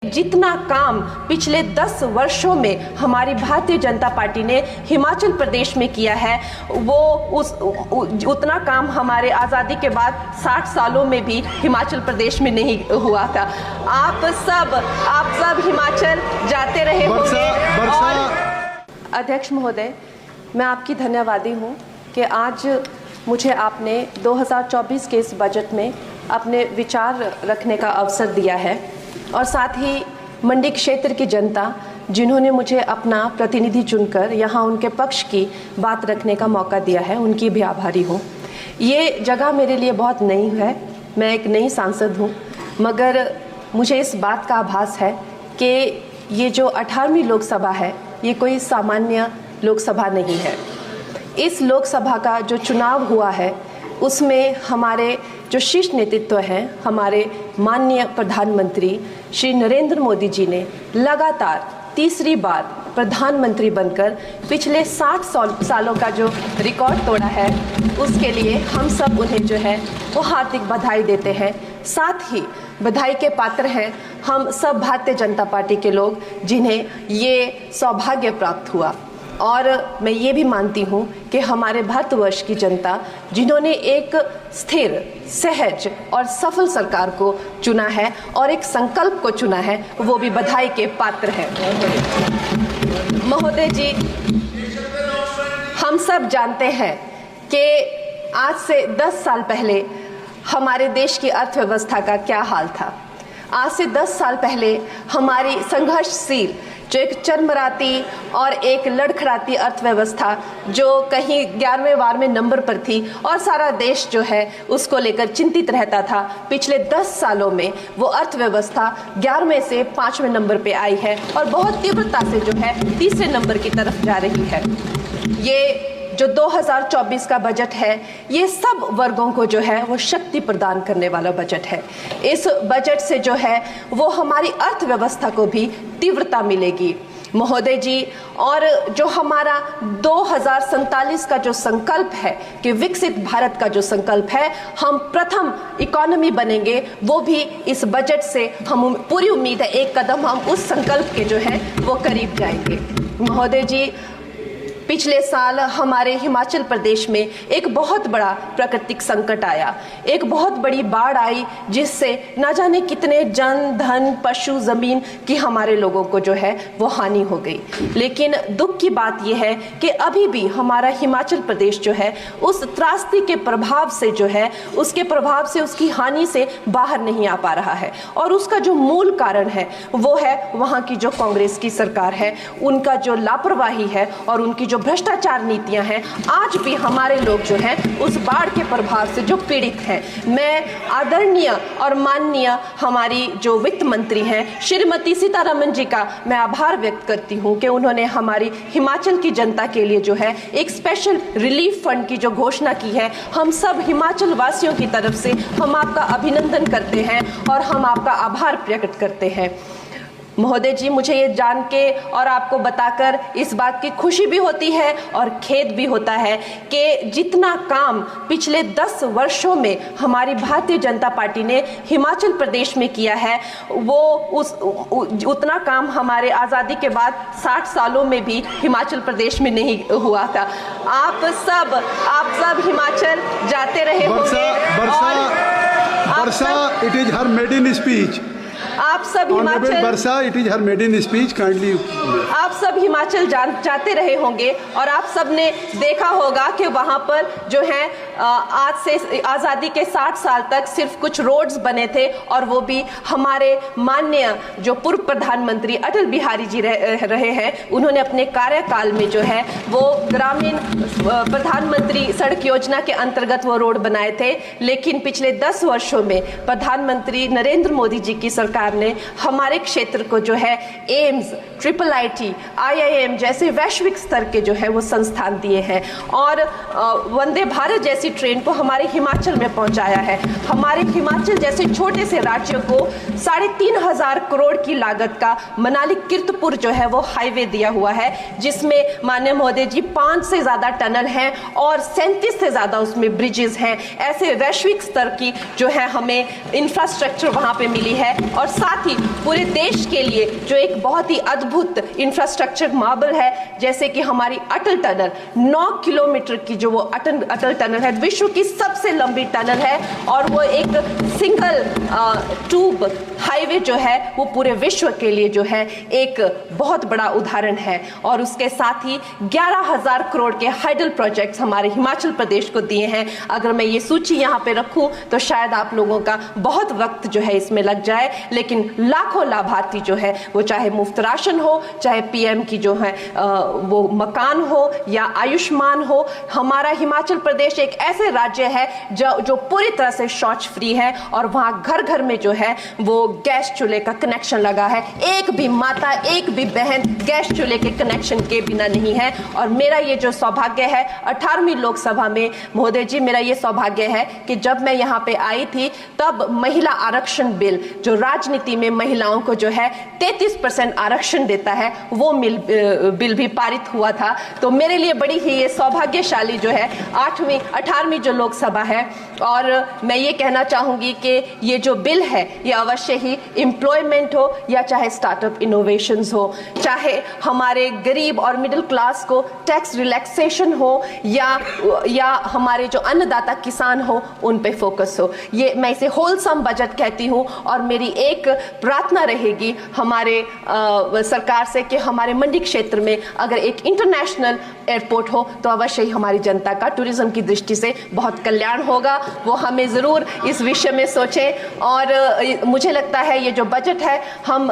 जितना काम पिछले 10 वर्षों में हमारी भारतीय जनता पार्टी ने हिमाचल प्रदेश में किया है, वो उतना काम हमारे आज़ादी के बाद 60 सालों में भी हिमाचल प्रदेश में नहीं हुआ था। आप सब हिमाचल जाते रहे होंगे। और अध्यक्ष महोदय, मैं आपकी धन्यवादी हूँ कि आज मुझे आपने 2024 के इस बजट में अपने विचार रखने का अवसर दिया है, और साथ ही मंडी क्षेत्र की जनता जिन्होंने मुझे अपना प्रतिनिधि चुनकर यहाँ उनके पक्ष की बात रखने का मौका दिया है, उनकी भी आभारी हूँ। ये जगह मेरे लिए बहुत नई है, मैं एक नई सांसद हूँ, मगर मुझे इस बात का आभास है कि ये जो 18वीं लोकसभा है ये कोई सामान्य लोकसभा नहीं है। इस लोकसभा का जो चुनाव हुआ है उसमें हमारे जो शीर्ष नेतृत्व हैं, हमारे माननीय प्रधानमंत्री श्री नरेंद्र मोदी जी ने लगातार तीसरी बार प्रधानमंत्री बनकर पिछले 60 सालों का जो रिकॉर्ड तोड़ा है, उसके लिए हम सब उन्हें जो है वो हार्दिक बधाई देते हैं। साथ ही बधाई के पात्र हैं हम सब भारतीय जनता पार्टी के लोग जिन्हें ये सौभाग्य प्राप्त हुआ। और मैं ये भी मानती हूँ कि हमारे भारतवर्ष की जनता जिन्होंने एक स्थिर, सहज और सफल सरकार को चुना है और एक संकल्प को चुना है, वो भी बधाई के पात्र हैं। महोदय जी, हम सब जानते हैं कि आज से 10 साल पहले हमारे देश की अर्थव्यवस्था का क्या हाल था। आज से 10 साल पहले हमारी संघर्षशील जो एक चरमराती और एक लड़खड़ाती अर्थव्यवस्था जो कहीं 11वें नंबर पर थी और सारा देश जो है उसको लेकर चिंतित रहता था, पिछले 10 सालों में वो अर्थव्यवस्था 11वें से 5वें नंबर पे आई है और बहुत तीव्रता से जो है तीसरे नंबर की तरफ जा रही है। ये जो 2024 का बजट है ये सब वर्गों को जो है वो शक्ति प्रदान करने वाला बजट है। इस बजट से जो है वो हमारी अर्थव्यवस्था को भी तीव्रता मिलेगी महोदय जी। और जो हमारा 2047 का जो संकल्प है कि विकसित भारत का जो संकल्प है, हम प्रथम इकोनॉमी बनेंगे, वो भी इस बजट से हम पूरी उम्मीद है एक कदम हम उस संकल्प के जो है वो करीब जाएंगे। महोदय जी, पिछले साल हमारे हिमाचल प्रदेश में एक बहुत बड़ा प्राकृतिक संकट आया, एक बहुत बड़ी बाढ़ आई जिससे न जाने कितने जन, धन, पशु, जमीन की हमारे लोगों को जो है वो हानि हो गई। लेकिन दुख की बात यह है कि अभी भी हमारा हिमाचल प्रदेश जो है उस त्रासदी के प्रभाव से जो है उसके प्रभाव से, उसकी हानि से बाहर नहीं आ पा रहा है। और उसका जो मूल कारण है वो है वहाँ की जो कांग्रेस की सरकार है, उनका जो लापरवाही है और उनकी जो भ्रष्टाचार नीतियां हैं। आज भी हमारे लोग जो हैं उस बाढ़ के प्रभाव से जो पीड़ित हैं। मैं आदरणीय और माननीय हमारी जो वित्त मंत्री हैं श्रीमती सीतारमण जी का मैं आभार व्यक्त करती हूं कि उन्होंने हमारी हिमाचल की जनता के लिए जो है एक स्पेशल रिलीफ फंड की जो घोषणा की है। हम सब हिमाचल वासियों की तरफ से हम आपका अभिनंदन करते हैं और हम आपका आभार प्रकट करते हैं। महोदय जी, मुझे ये जान के और आपको बताकर इस बात की खुशी भी होती है और खेद भी होता है कि जितना काम पिछले 10 वर्षों में हमारी भारतीय जनता पार्टी ने हिमाचल प्रदेश में किया है, वो उतना काम हमारे आज़ादी के बाद 60 सालों में भी हिमाचल प्रदेश में नहीं हुआ था। आप सब हिमाचल जाते रहे होंगे। वर्षा, it is her maiden speech. आप सब हिमाचल आप सब हिमाचल जाते रहे होंगे और आप सब ने देखा होगा कि वहाँ पर जो है आज से आज़ादी के 60 साल तक सिर्फ कुछ रोड्स बने थे, और वो भी हमारे माननीय जो पूर्व प्रधानमंत्री अटल बिहारी जी रहे हैं, उन्होंने अपने कार्यकाल में जो है वो ग्रामीण प्रधानमंत्री सड़क योजना के अंतर्गत वो रोड बनाए थे। लेकिन पिछले 10 वर्षों में प्रधानमंत्री नरेंद्र मोदी जी की सरकार ने हमारे क्षेत्र को जो है एम्स, IIIT, IIM जैसे वैश्विक स्तर के जो है वो संस्थान दिए हैं, और वंदे भारत जैसी जैसी ट्रेन को हमारे हिमाचल में पहुंचाया है। हमारे हिमाचल जैसे छोटे से राज्य को 3,500 करोड़ की लागत का मनाली कीर्तपुर जो है वो हाईवे दिया हुआ है, जिसमें माननीय महोदय जी 5 से ज्यादा टनल हैं और 37 से ज्यादा उसमें ब्रिजेस हैं। ऐसे वैश्विक स्तर की जो है हमें इंफ्रास्ट्रक्चर वहां पे मिली है और साथ ही पूरे देश के लिए जो एक बहुत ही अद्भुत इंफ्रास्ट्रक्चर मार्बल है, जैसे कि हमारी अटल टनल 9 किलोमीटर की जो वो अटल टनल है, विश्व की सबसे लंबी टनल है और वो एक सिंगल ट्यूब हाईवे जो है वो पूरे विश्व के लिए जो है एक बहुत बड़ा उदाहरण है। और उसके साथ ही 11,000 करोड़ के हाइडल प्रोजेक्ट्स हमारे हिमाचल प्रदेश को दिए हैं। अगर मैं ये सूची यहाँ पे रखूं तो शायद आप लोगों का बहुत वक्त जो है इसमें लग जाए, लेकिन लाखों लाभार्थी जो है वो चाहे मुफ्त राशन हो, चाहे पीएम की जो है वो मकान हो या आयुष्मान हो। हमारा हिमाचल प्रदेश एक ऐसे राज्य है जो पूरी तरह से शौच फ्री है और वहाँ घर घर में जो है वो गैस चूल्हे का कनेक्शन लगा है। एक भी माता, एक भी बहन गैस चूल्हे के कनेक्शन के बिना नहीं है। और मेरा ये जो सौभाग्य है 18वीं लोकसभा में महोदय जी, मेरा ये सौभाग्य है कि जब मैं यहाँ पे आई थी तब महिला आरक्षण बिल जो राजनीति में महिलाओं को जो है 33% आरक्षण देता है वो बिल भी पारित हुआ था। तो मेरे लिए बड़ी ही ये सौभाग्यशाली जो है 18वीं जो लोकसभा है। और मैं ये कहना चाहूंगी कि ये जो बिल है ये अवश्य ही एम्प्लॉयमेंट हो या चाहे स्टार्टअप इनोवेशंस हो, चाहे हमारे गरीब और मिडिल क्लास को टैक्स रिलैक्सेशन हो या हमारे जो अन्नदाता किसान हो उन पे फोकस हो। ये मैं इसे होलसम बजट कहती हूँ और मेरी एक प्रार्थना रहेगी हमारे सरकार से कि हमारे मंडी क्षेत्र में अगर एक इंटरनेशनल एयरपोर्ट हो तो अवश्य ही हमारी जनता का टूरिज्म की दृष्टि से बहुत कल्याण होगा। वो हमें ज़रूर इस विषय में सोचें। और मुझे लगता है ये जो बजट है हम